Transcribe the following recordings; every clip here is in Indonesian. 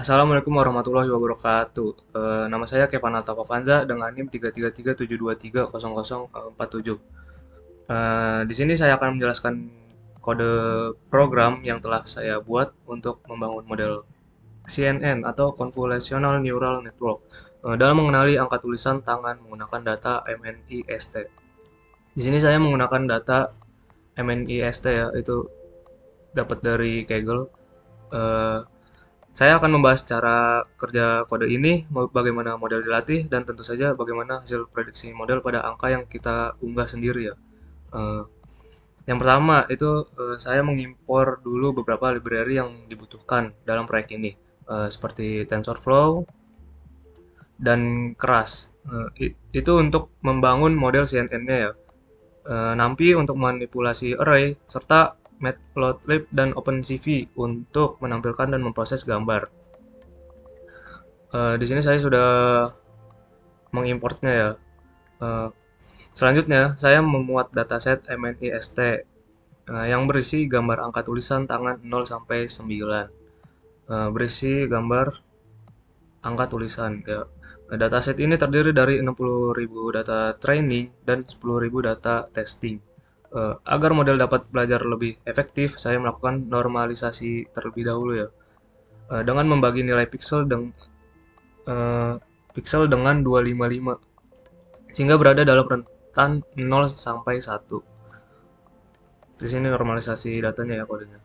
Assalamualaikum warahmatullahi wabarakatuh. Nama saya Kevan Altafavanza dengan NIM 33372300047. Di sini saya akan menjelaskan kode program yang telah saya buat untuk membangun model CNN atau Convolutional Neural Network dalam mengenali angka tulisan tangan menggunakan data MNIST. Di sini saya menggunakan data MNIST ya, itu dapat dari Kaggle. Eh, Saya akan membahas cara kerja kode ini, bagaimana model dilatih, dan tentu saja bagaimana hasil prediksi model pada angka yang kita unggah sendiri ya. Eh, yang pertama itu saya mengimpor dulu beberapa library yang dibutuhkan dalam proyek ini, seperti TensorFlow dan Keras. Itu untuk membangun model CNN-nya ya. NumPy untuk manipulasi array, serta Matplotlib dan OpenCV untuk menampilkan dan memproses gambar. Di sini saya sudah mengimportnya ya. Eh, Selanjutnya, saya memuat dataset MNIST yang berisi gambar angka tulisan tangan 0 sampai 9. Berisi gambar angka tulisan ya. Dataset ini terdiri dari 60.000 data training dan 10.000 data testing. Agar model dapat belajar lebih efektif, saya melakukan normalisasi terlebih dahulu ya. Dengan membagi nilai eh, pixel dengan 255 sehingga berada dalam rentan 0 sampai 1. Di sini normalisasi datanya ya kodenya.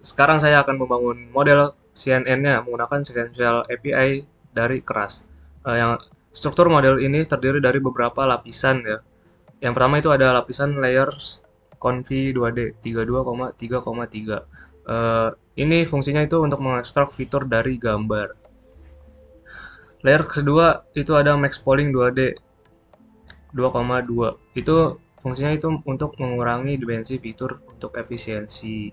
Sekarang saya akan membangun model CNN-nya menggunakan sequential API dari Keras. Yang struktur model ini terdiri dari beberapa lapisan ya. Yang pertama itu ada lapisan layers conv 2D 32,3,3. Ini fungsinya itu untuk mengekstrak fitur dari gambar. Layer kedua itu ada max polling 2D 2,2. Itu fungsinya itu untuk mengurangi dimensi fitur untuk efisiensi.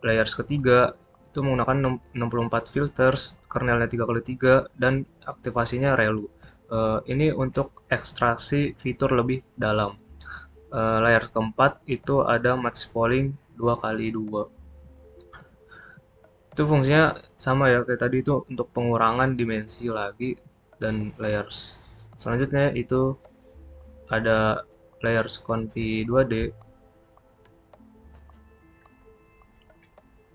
Layers ketiga itu menggunakan 64 filters, kernelnya 3x3 dan aktivasinya relu. Ini untuk ekstraksi fitur lebih dalam. Layar keempat itu ada max polling 2x2. Itu fungsinya sama ya kayak tadi, itu untuk pengurangan dimensi lagi. Dan layers selanjutnya itu ada layers conv 2D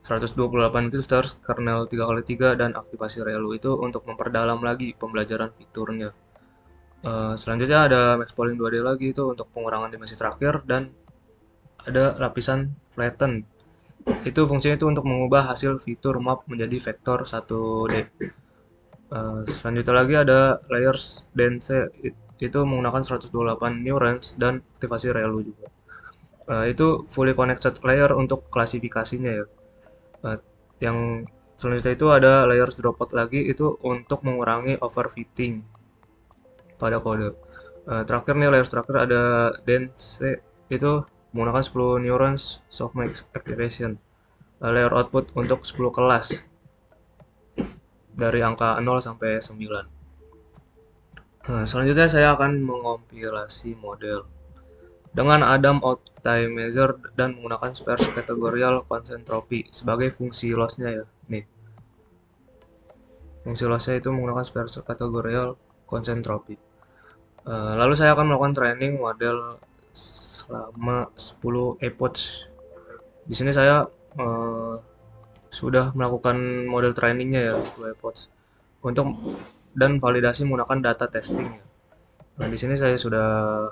128 filters, kernel 3x3 dan aktivasi relu itu untuk memperdalam lagi pembelajaran fiturnya. Selanjutnya ada max polling 2D lagi itu untuk pengurangan dimensi terakhir, dan ada lapisan flatten. Itu fungsinya itu untuk mengubah hasil fitur map menjadi vektor 1D. Selanjutnya lagi ada layers dense, itu menggunakan 128 neurons dan aktivasi relu juga. Itu fully connected layer untuk klasifikasinya ya. Eh, yang selanjutnya itu ada layers dropouts lagi, itu untuk mengurangi overfitting pada kode. Terakhir nih, layers terakhir ada dense, itu menggunakan 10 neurons softmax activation. Layer output untuk 10 kelas dari angka 0 sampai 9. Selanjutnya saya akan mengompilasi model dengan Adam Optimizer dan menggunakan sparse categorial concentropy sebagai fungsi loss-nya ya. Nih, fungsi loss-nya itu menggunakan sparse categorial concentropy. Lalu saya akan melakukan training model selama 10 epochs. Di sini saya uh, sudah melakukan model trainingnya ya, 10 epochs. Untuk dan validasi menggunakan data testing ya. Nah, di sini saya sudah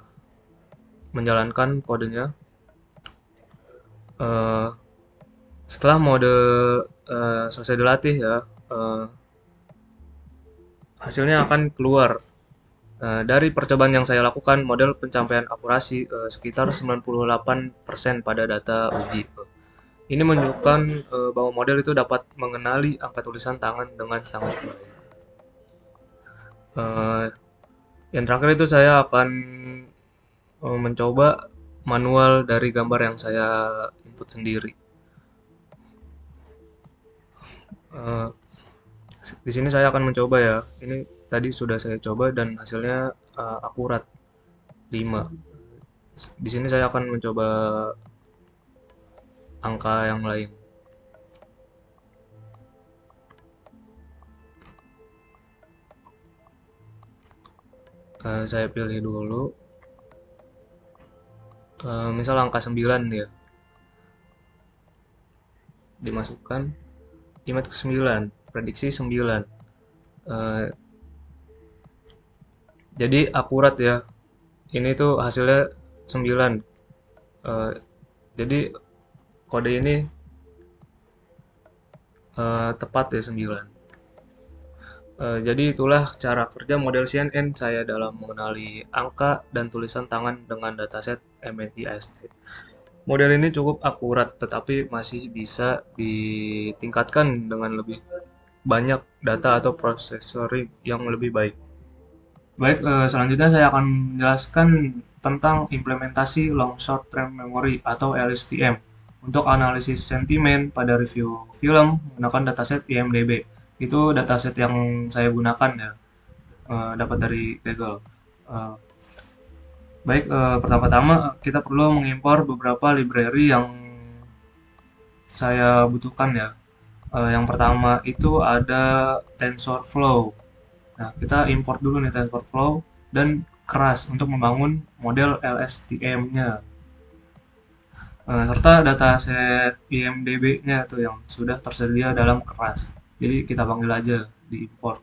menjalankan kodenya. Uh, Setelah mode selesai dilatih ya, uh, hasilnya akan keluar. Dari percobaan yang saya lakukan, model pencapaian akurasi sekitar 98% pada data uji. Ini menunjukkan bahwa model itu dapat mengenali angka tulisan tangan dengan sangat baik. Eh, yang terakhir itu saya akan mencoba manual dari gambar yang saya input sendiri. Eh, di sini saya akan mencoba ya. Ini tadi sudah saya coba dan hasilnya akurat 5. Di sini saya akan mencoba angka yang lain. Saya pilih dulu, misal angka 9 ya, dimasukkan image ke 9, prediksi 9. Eh, jadi akurat ya, ini tuh hasilnya 9. Eh, jadi kode ini tepat ya 9. Jadi itulah cara kerja model CNN saya dalam mengenali angka dan tulisan tangan dengan dataset MNIST. Model ini cukup akurat, tetapi masih bisa ditingkatkan dengan lebih banyak data atau prosesor yang lebih baik. Baik, selanjutnya saya akan menjelaskan tentang implementasi long short term memory atau LSTM untuk analisis sentimen pada review film menggunakan dataset IMDb. Itu dataset yang saya gunakan ya, dapat dari Google. Eh, Baik, pertama-tama kita perlu mengimpor beberapa library yang saya butuhkan ya. Yang pertama itu ada TensorFlow. Nah, kita import dulu nih TensorFlow dan Keras untuk membangun model LSTM-nya. Serta dataset IMDb-nya tuh yang sudah tersedia dalam Keras. Jadi kita panggil aja di import.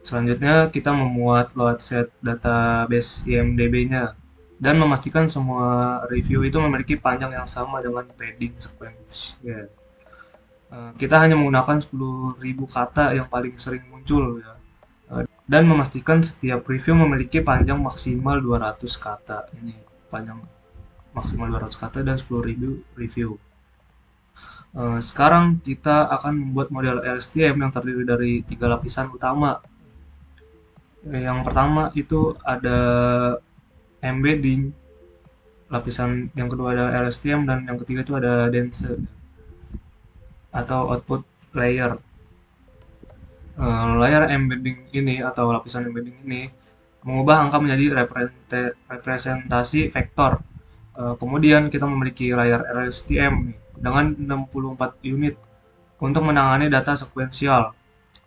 Selanjutnya kita memuat loadset database IMDb-nya dan memastikan semua review itu memiliki panjang yang sama dengan padding sequence. Ya. Kita hanya menggunakan 10.000 kata yang paling sering muncul ya. Dan memastikan setiap review memiliki panjang maksimal 200 kata. Ini panjang maksimal 200 kata dan 10.000 review. Sekarang kita akan membuat model LSTM yang terdiri dari 3 lapisan utama. Yang pertama itu ada embedding, lapisan yang kedua ada LSTM, dan yang ketiga itu ada dense atau output layer. Layar embedding ini atau lapisan embedding ini mengubah angka menjadi representasi vektor. Kemudian kita memiliki layar LSTM dengan 64 unit untuk menangani data sekuensial,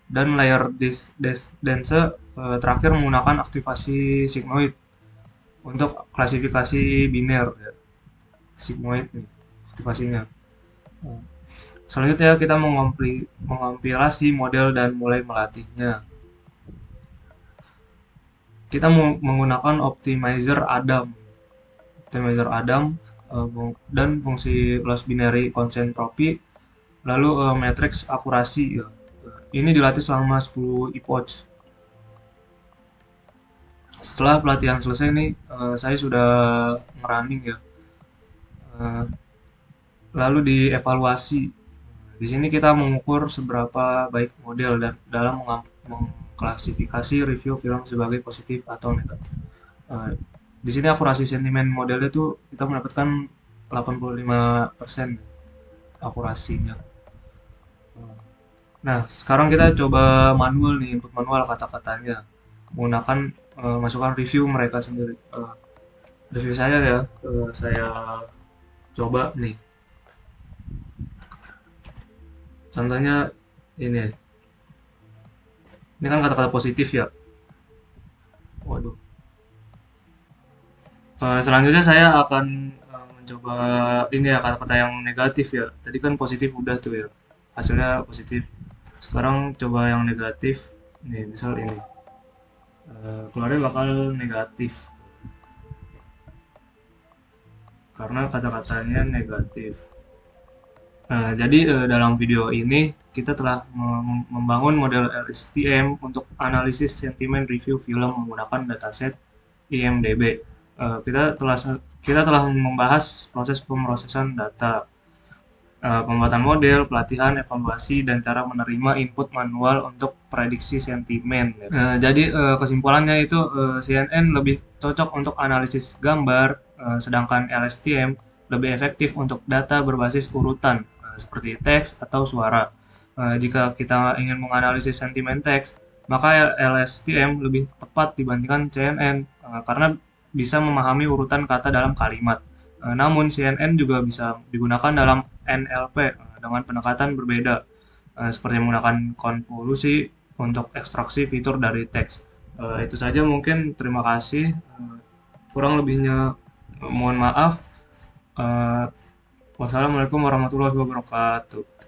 dan layar dense terakhir menggunakan aktivasi sigmoid untuk klasifikasi biner ya. Sigmoid nih aktivasinya. Selanjutnya kita mengompilasi model dan mulai melatihnya. Kita menggunakan optimizer Adam dan fungsi loss binary concentropy, lalu matrix akurasi ya. Ini dilatih selama 10 epoch. Setelah pelatihan selesai nih, saya sudah ngerunning ya. Lalu dievaluasi. Di sini kita mengukur seberapa baik model dan dalam mengklasifikasi review film sebagai positif atau negatif. Di sini akurasi sentimen modelnya tuh kita mendapatkan 85% akurasinya. Nah, sekarang kita coba manual nih, input manual kata-katanya menggunakan masukan review mereka sendiri. Review saya ya, saya coba nih. Contohnya ini. Ini kan kata-kata positif ya. Waduh. Selanjutnya saya akan mencoba ini ya kata-kata yang negatif ya. Tadi kan positif udah tuh ya. Hasilnya positif. Sekarang coba yang negatif. Nih, misal ini. Keluarnya bakal negatif. Karena kata-katanya negatif. Nah, jadi dalam video ini kita telah membangun model LSTM untuk analisis sentimen review film menggunakan dataset IMDb. Kita telah membahas proses pemrosesan data, pembuatan model, pelatihan, evaluasi, dan cara menerima input manual untuk prediksi sentimen. Jadi kesimpulannya itu CNN lebih cocok untuk analisis gambar, sedangkan LSTM lebih efektif untuk data berbasis urutan seperti teks atau suara. Jika kita ingin menganalisis sentimen teks, maka LSTM lebih tepat dibandingkan CNN karena bisa memahami urutan kata dalam kalimat. Namun CNN juga bisa digunakan dalam NLP dengan pendekatan berbeda, seperti menggunakan konvolusi untuk ekstraksi fitur dari teks. Itu saja mungkin, terima kasih. Kurang lebihnya mohon maaf. Eh, Wassalamualaikum warahmatullahi wabarakatuh.